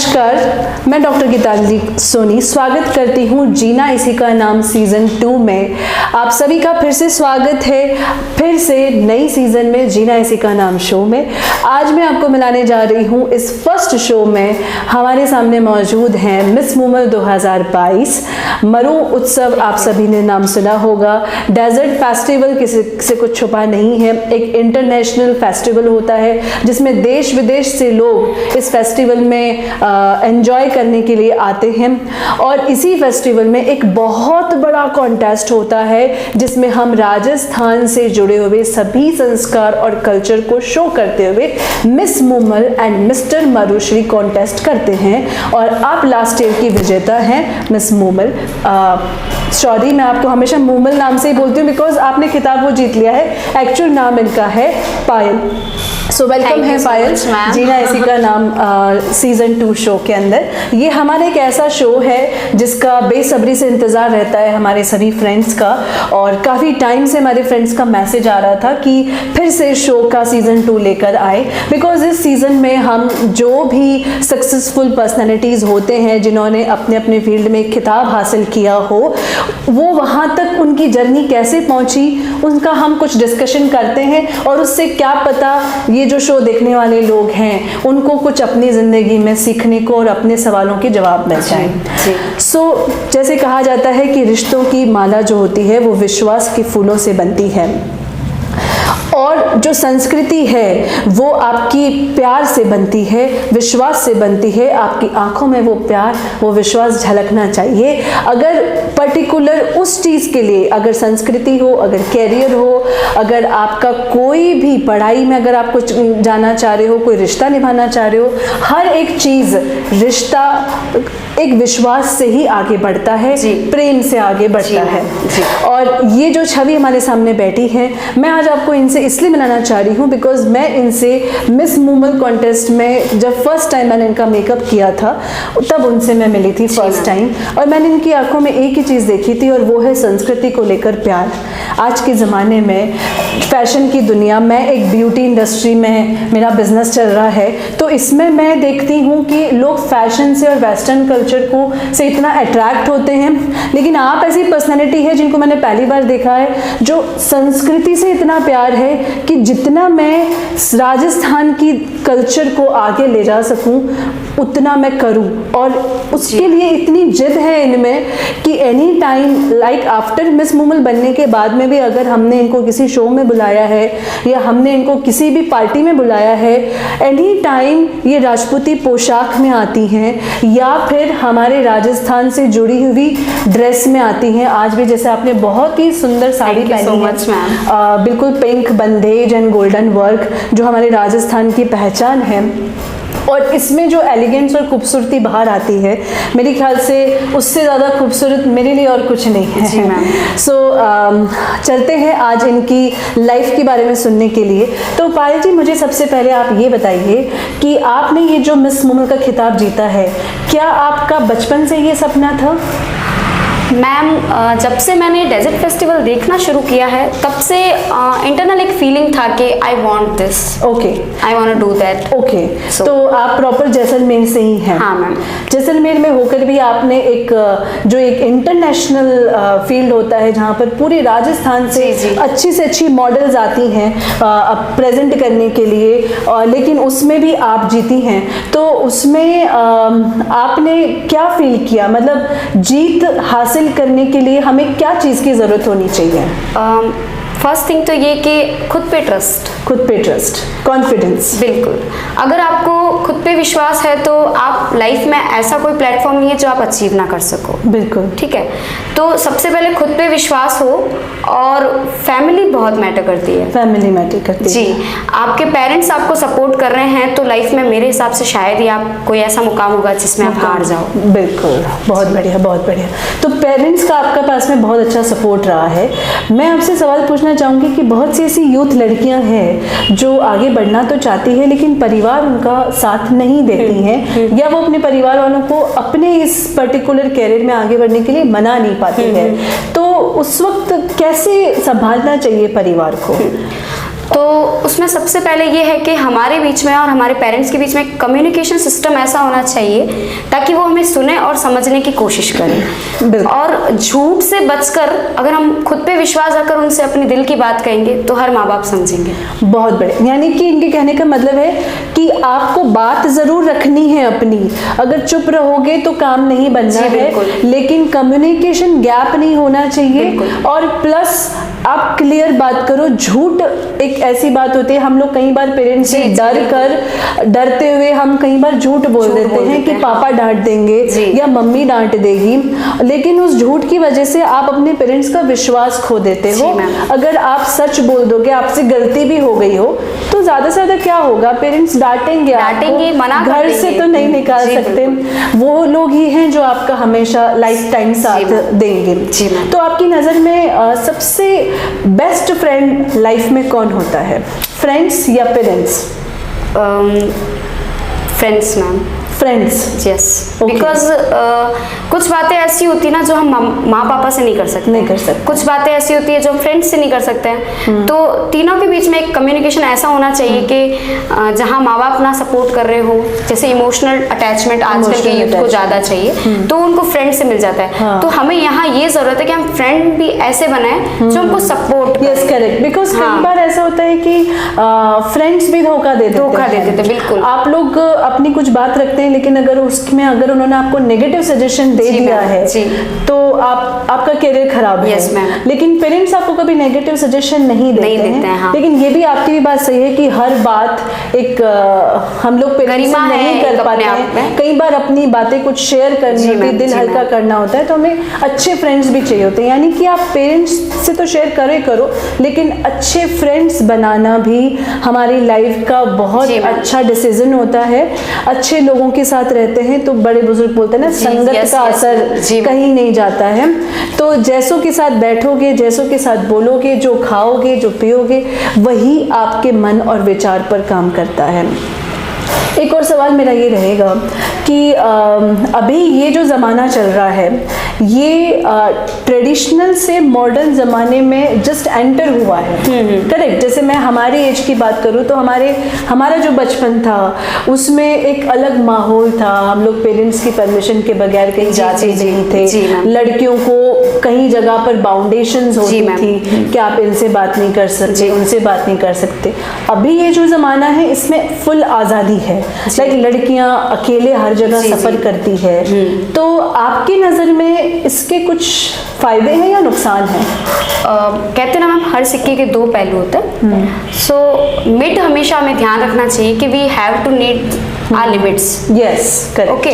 नमस्कार, मैं डॉक्टर गीतांजलि सोनी स्वागत करती हूँ जीना इसी का नाम सीज़न 2 में। आप सभी का फिर से स्वागत है फिर से नई सीज़न में जीना इसी का नाम शो में। आज मैं आपको मिलाने जा रही हूँ इस फर्स्ट शो में हमारे सामने मौजूद हैं मिस मूमल 2022। मरू उत्सव आप सभी ने नाम सुना होगा। डेजर्ट फेस्टिवल किसी से कुछ छुपा नहीं है, एक इंटरनेशनल फेस्टिवल होता है जिसमें देश विदेश से लोग इस फेस्टिवल में एंजॉय करने के लिए आते हैं। और इसी फेस्टिवल में एक बहुत बड़ा कॉन्टेस्ट होता है जिसमें हम राजस्थान से जुड़े हुए सभी संस्कार और कल्चर को शो करते हुए miss Moomal and mister Marushree contest करते हैं। और आप लास्ट ईयर की विजेता हैं मिस मूमल। सॉरी, मैं आपको हमेशा मूमल नाम से ही बोलती हूँ बिकॉज आपने खिताब वो जीत लिया है। एक्चुअल नाम इनका है पायल। सो वेलकम है पायल जीना इसी का नाम सीज़न 2 शो के अंदर। ये हमारा एक ऐसा शो है जिसका बेसब्री से इंतज़ार रहता है हमारे सभी फ्रेंड्स का, और काफ़ी टाइम से हमारे फ्रेंड्स का मैसेज आ रहा था कि फिर से शो का सीज़न 2 लेकर आए। बिकॉज इस सीज़न में हम जो भी सक्सेसफुल पर्सनैलिटीज़ होते हैं जिन्होंने अपने अपने फील्ड में खिताब हासिल किया हो, वो वहाँ तक उनकी जर्नी कैसे पहुँची उनका हम कुछ डिस्कशन करते हैं। और उससे क्या पता ये जो शो देखने वाले लोग हैं उनको कुछ अपनी ज़िंदगी में सीखने को और अपने सवालों के जवाब मिल जाए। सो जैसे कहा जाता है कि रिश्तों की माला जो होती है वो विश्वास के फूलों से बनती है, और जो संस्कृति है वो आपकी प्यार से बनती है, विश्वास से बनती है। आपकी आंखों में वो प्यार, वो विश्वास झलकना चाहिए। अगर पर्टिकुलर उस चीज़ के लिए, अगर संस्कृति हो, अगर कैरियर हो, अगर आपका कोई भी पढ़ाई में अगर आप कुछ जाना चाह रहे हो, कोई रिश्ता निभाना चाह रहे हो, हर एक चीज़ रिश्ता एक विश्वास से ही आगे बढ़ता है, प्रेम से आगे बढ़ता है। और ये जो छवि हमारे सामने बैठी है, मैं आज आपको इनसे इसलिए मिलाना चाह रही हूँ बिकॉज मैं इनसे मिस मूमल कॉन्टेस्ट में जब फर्स्ट टाइम मैंने इनका मेकअप किया था तब उनसे मैं मिली थी फर्स्ट टाइम, और मैंने इनकी आंखों में एक ही चीज़ देखी थी और वो है संस्कृति को लेकर प्यार। आज के ज़माने में फैशन की दुनिया, मैं एक ब्यूटी इंडस्ट्री में मेरा बिजनेस चल रहा है, तो इसमें मैं देखती हूँ कि लोग फैशन से और वेस्टर्न कल्चर को से इतना अट्रैक्ट होते हैं, लेकिन आप ऐसी पर्सनैलिटी है जिनको मैंने पहली बार देखा है जो संस्कृति से इतना प्यार है कि जितना मैं राजस्थान की कल्चर को आगे ले जा सकूं उतना मैं करूं। और उसके लिए इतनी जिद है इनमें कि any time like after miss Moomal बनने के बाद में भी अगर हमने इनको किसी शो में बुलाया है या हमने इनको किसी भी पार्टी में बुलाया है, एनी टाइम ये राजपूती पोशाक में आती हैं या फिर हमारे राजस्थान से जुड़ी हुई ड्रेस में आती हैं। आज भी जैसे आपने बहुत ही सुंदर साड़ी पहनी है, बिल्कुल pink bandhej and golden work जो हमारे राजस्थान की पहचान है, और इसमें जो एलिगेंस और खूबसूरती बाहर आती है, मेरे ख्याल से उससे ज़्यादा खूबसूरत मेरे लिए और कुछ नहीं है। जी मैम। सो चलते हैं आज इनकी लाइफ के बारे में सुनने के लिए। तो पायल जी, मुझे सबसे पहले आप ये बताइए कि आपने ये जो मिस मूमल का खिताब जीता है, क्या आपका बचपन से ये सपना था? मैम, जब से मैंने डेजर्ट फेस्टिवल देखना शुरू किया है तब से इंटरनल एक फीलिंग था कि I want this, okay, I want to do that. Okay, तो आप प्रॉपर जैसलमेर से ही हैं? हाँ मैम। जैसलमेर में होकर भी आपने एक जो एक इंटरनेशनल फील्ड होता है जहाँ पर पूरे राजस्थान से अच्छी मॉडल्स आती हैं प्रेजेंट करने के लिए, लेकिन उसमें भी आप जीती हैं, तो उसमें आपने क्या फील किया? मतलब जीत हासिल करने के लिए हमें क्या चीज़ की ज़रूरत होनी चाहिए? फर्स्ट थिंग तो ये कि खुद पे ट्रस्ट, कॉन्फिडेंस। बिल्कुल, अगर आपको खुद पे विश्वास है तो आप लाइफ में ऐसा कोई प्लेटफॉर्म नहीं है जो आप अचीव ना कर सको। बिल्कुल, ठीक है। तो सबसे पहले खुद पे विश्वास हो, और फैमिली बहुत मैटर करती है। फैमिली मैटर करती है जी। आपके पेरेंट्स आपको सपोर्ट कर रहे हैं तो लाइफ में मेरे हिसाब से शायद ही आप कोई ऐसा मुकाम होगा जिसमें आप हार जाओ। बिल्कुल, बहुत बढ़िया, बहुत बढ़िया। तो पेरेंट्स का आपका पास में बहुत अच्छा सपोर्ट रहा है। मैं आपसे सवाल पूछना चाहूँगी कि बहुत सी ऐसी यूथ लड़कियां हैं जो आगे बढ़ना तो चाहती है लेकिन परिवार उनका साथ नहीं देती हैं, या वो अपने परिवार वालों को अपने इस पर्टिकुलर कैरियर में आगे बढ़ने के लिए मना नहीं पाती है, तो उस वक्त कैसे संभालना चाहिए परिवार को? तो उसमें सबसे पहले ये है कि हमारे बीच में और हमारे पेरेंट्स के बीच में कम्युनिकेशन सिस्टम ऐसा होना चाहिए ताकि वो हमें सुने और समझने की कोशिश करें। और झूठ से बचकर अगर हम खुद पे विश्वास रखकर उनसे अपने दिल की बात कहेंगे तो हर माँ बाप समझेंगे। बहुत बढ़िया, यानी कि इनके कहने का मतलब है कि आपको बात जरूर रखनी है अपनी, अगर चुप रहोगे तो काम नहीं बनना है, लेकिन कम्युनिकेशन गैप नहीं होना चाहिए। और प्लस आप क्लियर बात करो। झूठ एक ऐसी बात होती है, हम लोग कई बार पेरेंट्स से डरते हुए हम कई बार झूठ बोल देते हैं कि पापा डांट देंगे या मम्मी डांट देगी, लेकिन उस झूठ की वजह से आप अपने पेरेंट्स का विश्वास खो देते हो। अगर आप सच बोल दोगे, आपसे गलती भी हो गई हो तो ज्यादा से ज्यादा क्या होगा, पेरेंट्स डांटेंगे, मना घर से तो नहीं निकाल सकते, वो लोग ही हैं जो आपका हमेशा लाइफ टाइम साथ देंगे। तो आपकी नजर में सबसे बेस्ट फ्रेंड लाइफ में कौन होता है, फ्रेंड्स या parents? Friends ma'am. Friends, yes, because कुछ बातें ऐसी होती ना जो हम माँ पापा से नहीं कर सकते, कुछ बातें ऐसी होती है जो हम फ्रेंड्स से नहीं कर सकते हैं। तो तीनों के बीच में एक कम्युनिकेशन ऐसा होना चाहिए कि जहाँ माँ बाप ना सपोर्ट कर रहे हो, जैसे इमोशनल अटैचमेंट आजकल के यूथ को ज़्यादा चाहिए तो उनको फ्रेंड से मिल जाता है। तो हमें यहाँ ये जरूरत है कि हम फ्रेंड भी ऐसे बनाए जो उनको सपोर्ट। यस, करेक्ट, बिकॉज कई बार ऐसा होता है कि फ्रेंड्स भी धोखा दे देते हैं। बिल्कुल, आप लोग अपनी कुछ बात रखते हैं लेकिन अगर उसमें अगर उन्होंने आपको नेगेटिव सजेशन दे दिया है तो आपका करियर खराब है। लेकिन पेरेंट्स आपको कभी नेगेटिव सजेशन नहीं देते हैं। लेकिन ये भी आपकी भी बात सही है कि हर बात एक हम लोग पेरेंट्स से नहीं कर पाते हैं, कई बार अपनी बातें कुछ शेयर करनी होती है, दिल हल्का करना होता है, तो हमें अच्छे फ्रेंड्स भी चाहिए होते हैं। यानी कि आप पेरेंट्स से तो शेयर करो लेकिन अच्छे फ्रेंड्स बनाना भी हमारी लाइफ का बहुत अच्छा डिसीजन होता है। अच्छे लोगों के साथ रहते हैं तो बड़े बुजुर्ग बोलते हैं ना, संगत का असर कहीं नहीं जाता है। तो जैसों के साथ बैठोगे, जैसों के साथ बोलोगे, जो खाओगे, जो पियोगे, वही आपके मन और विचार पर काम करता है। एक और सवाल मेरा ये रहेगा कि अभी ये जो ज़माना चल रहा है ये ट्रेडिशनल से मॉडर्न ज़माने में जस्ट एंटर हुआ है, करेक्ट? जैसे मैं हमारी एज की बात करूँ तो हमारा जो बचपन था उसमें एक अलग माहौल था, हम लोग पेरेंट्स की परमिशन के बगैर कहीं जाते नहीं थे, लड़कियों को कहीं जगह पर बाउंडेशंस होती थी कि आप इनसे बात नहीं कर सकते, उनसे बात नहीं कर सकते। अभी ये जो ज़माना है इसमें फुल आज़ादी है, लाइक लड़कियां अकेले हर जगह सफर करती है। तो आपकी नजर में इसके कुछ फायदे हैं या नुकसान हैं? कहते हैं ना मैम, हर सिक्के के दो पहलू होते हैं। सो मिड हमेशा हमें ध्यान रखना चाहिए कि we have to need our limits. Yes, correct, okay.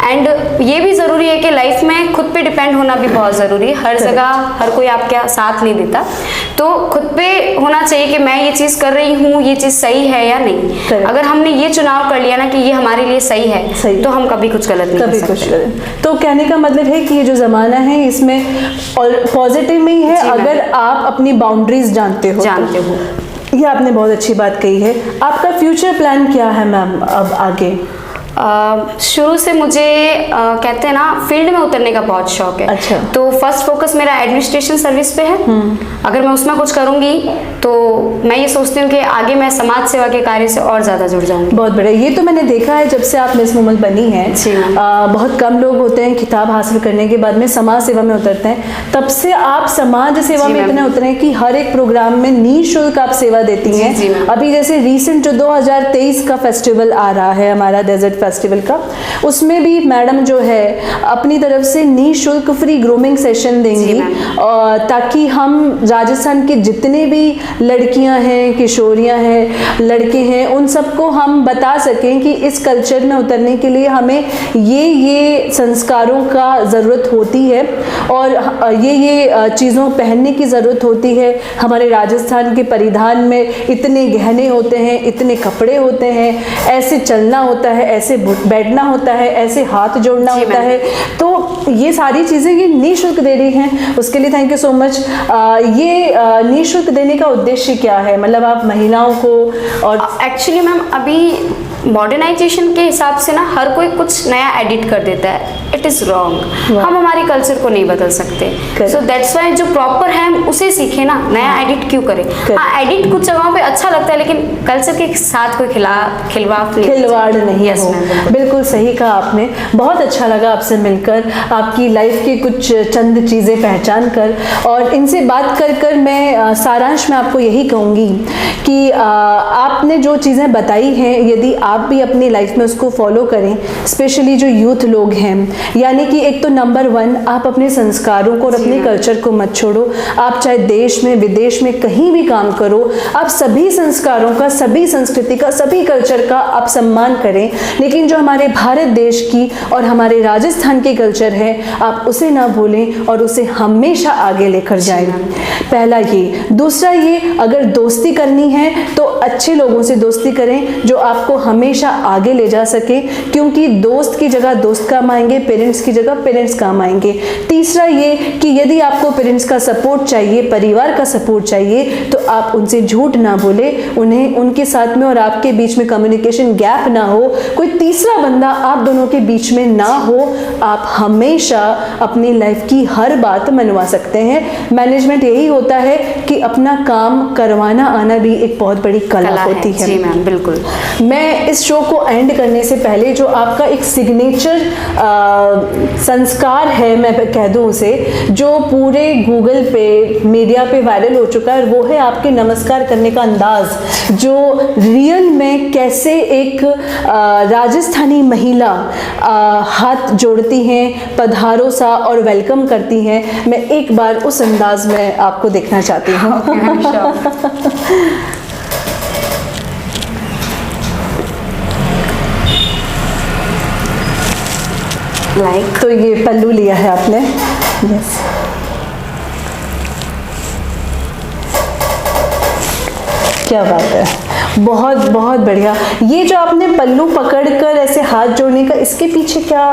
And ये भी जरूरी है कि लाइफ में खुद पे डिपेंड होना भी बहुत जरूरी है। हर जगह हर कोई आपका साथ नहीं देता, तो खुद पे होना चाहिए कि मैं ये चीज कर रही हूँ, ये चीज सही है या नहीं। अगर हमने ये चुनाव कर लिया ना कि ये हमारे लिए सही है, तो हम कभी कुछ गलत नहीं कर सकते। तो कहने का मतलब है कि ये जो जमाना है इसमें पॉजिटिव में ही है अगर आप अपनी बाउंड्रीज जानते हो। ये आपने बहुत अच्छी बात कही है। आपका फ्यूचर प्लान क्या है मैम अब आगे? शुरू से मुझे कहते हैं ना फील्ड में उतरने का बहुत शौक है। अच्छा। तो फर्स्ट फोकस मेरा एडमिनिस्ट्रेशन सर्विस पे है। अगर मैं उसमें कुछ करूंगी तो मैं ये सोचती हूँ कि आगे मैं समाज सेवा के कार्य से और ज़्यादा जुड़ जाऊंगी। बहुत बढ़िया। ये तो मैंने देखा है जब से आप मिस मूवमेंट बनी हैं, बहुत कम लोग होते हैं खिताब हासिल करने के बाद में समाज सेवा में उतरते हैं। तब से आप समाज सेवा में इतने उतरे हैं कि हर एक प्रोग्राम में निःशुल्क आप सेवा देती हैं। अभी जैसे रिसेंट जो 2023 का फेस्टिवल आ रहा है हमारा डेजर्ट फेस्टिवल का, उसमें भी मैडम जो है अपनी तरफ से निःशुल्क फ्री ग्रूमिंग सेशन देंगी ताकि हम राजस्थान के जितने भी लड़कियां हैं, किशोरियां हैं, लड़के हैं, उन सबको हम बता सकें कि इस कल्चर में उतरने के लिए हमें ये संस्कारों का ज़रूरत होती है और ये चीज़ों पहनने की ज़रूरत होती है। हमारे राजस्थान के परिधान में इतने गहने होते हैं, इतने कपड़े होते हैं, ऐसे चलना होता है, ऐसे बैठना होता है, ऐसे हाथ जोड़ना होता है। तो ये सारी चीज़ें ये निःशुल्क दे रही हैं, उसके लिए थैंक यू सो मच। ये निःशुल्क देने का उद्देश्य क्या है? मतलब आप महिलाओं को और एक्चुअली मैम अभी मॉडर्नाइजेशन के हिसाब से ना हर कोई कुछ नया एडिट कर देता है, इट इज़ रॉन्ग। हम हमारे कल्चर को नहीं बदल सकते, सो दैट्स वाई जो प्रॉपर है हम उसे सीखें ना, नया एडिट क्यों करें। हाँ, एडिट कुछ जगहों पे अच्छा लगता है, लेकिन कल्चर के साथ कोई खिलवाड़ नहीं हो। बिल्कुल सही कहा आपने, बहुत अच्छा लगा आपसे मिलकर, आपकी लाइफ की कुछ चंद चीज़ें पहचान कर, और इनसे बात कर मैं सारांश में आपको यही कहूँगी कि आपने जो चीज़ें बताई हैं, यदि आप भी अपनी लाइफ में उसको फॉलो करें, स्पेशली जो यूथ लोग हैं, यानी कि एक तो नंबर 1, आप अपने संस्कारों को और अपने कल्चर को मत छोड़ो। आप चाहे देश में विदेश में कहीं भी काम करो, आप सभी संस्कारों का, सभी संस्कृति का, सभी कल्चर का आप सम्मान करें, लेकिन जो हमारे भारत देश की और हमारे राजस्थान की कल्चर है, आप उसे ना भूलें और उसे हमेशा आगे लेकर जाएं। पहला ये। दूसरा ये, अगर दोस्ती करनी है तो अच्छे लोगों से दोस्ती करें जो आपको हमेशा आगे ले जा सके, क्योंकि दोस्त की जगह दोस्त काम आएंगे, पेरेंट्स की जगह पेरेंट्स काम आएंगे। तीसरा ये कि यदि आपको पेरेंट्स का सपोर्ट चाहिए, परिवार का सपोर्ट चाहिए, तो आप उनसे झूठ ना बोले, उन्हें उनके साथ में और आपके बीच में कम्युनिकेशन गैप ना हो, कोई तीसरा बंदा आप दोनों के बीच में ना हो। आप हमेशा अपनी लाइफ की हर बात मनवा सकते हैं। मैनेजमेंट यही होता है कि अपना काम करवाना आना भी एक बहुत बड़ी कला होती है। जी मैम, बिल्कुल। मैं इस शो को एंड करने से पहले जो आपका एक सिग्नेचर संस्कार है, मैं कह दूं उसे, जो पूरे गूगल पे, मीडिया पे वायरल हो चुका है, वो है आपके नमस्कार करने का अंदाज, जो रियल में कैसे एक राजस्थानी महिला हाथ जोड़ती हैं, पधारो सा और वेलकम करती हैं। मैं एक बार उस अंदाज में आपको देखना चाहती हूँ। तो ये पल्लू लिया है आपने। यस, क्या बात है, बहुत बहुत बढ़िया। ये जो आपने पल्लू पकड़कर ऐसे हाथ जोड़ने का, इसके पीछे क्या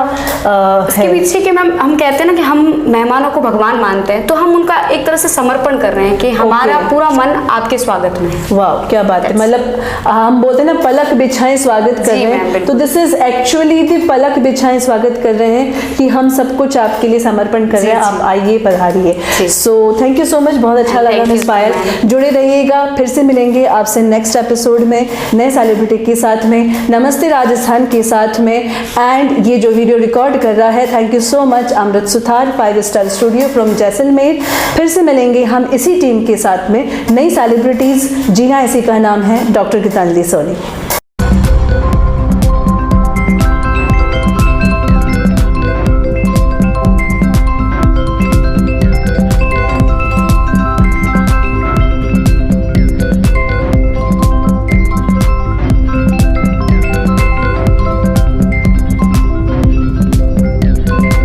इसके पीछे कि मैम हम कहते हैं ना कि हम मेहमानों को भगवान मानते हैं, तो हम उनका एक तरह से समर्पण कर रहे हैं कि हमारा पूरा मन आपके स्वागत में है। वाह, क्या बात है। मतलब हम बोलते हैं ना, पलक बिछाएं स्वागत कर रहे हैं, तो दिस इज एक्चुअली दी पलक बिछाएं स्वागत कर रहे हैं कि हम सब कुछ आपके लिए समर्पण कर रहे हैं, आप आइए, पधारिए। So thank you so much, बहुत अच्छा लगा मिस पायल। जुड़े रहिएगा, फिर से मिलेंगे आपसे नेक्स्ट एपिसोड में नए सेलिब्रिटी के साथ में, नमस्ते राजस्थान के साथ में। एंड ये जो वीडियो रिकॉर्ड कर रहा है, thank you so much Amrit Suthar, 5 star studio from Jaisalmer. फिर से मिलेंगे हम इसी टीम के साथ में, नई सेलिब्रिटीज। जीना इसी का नाम है, डॉक्टर गीतांजलि सोनी।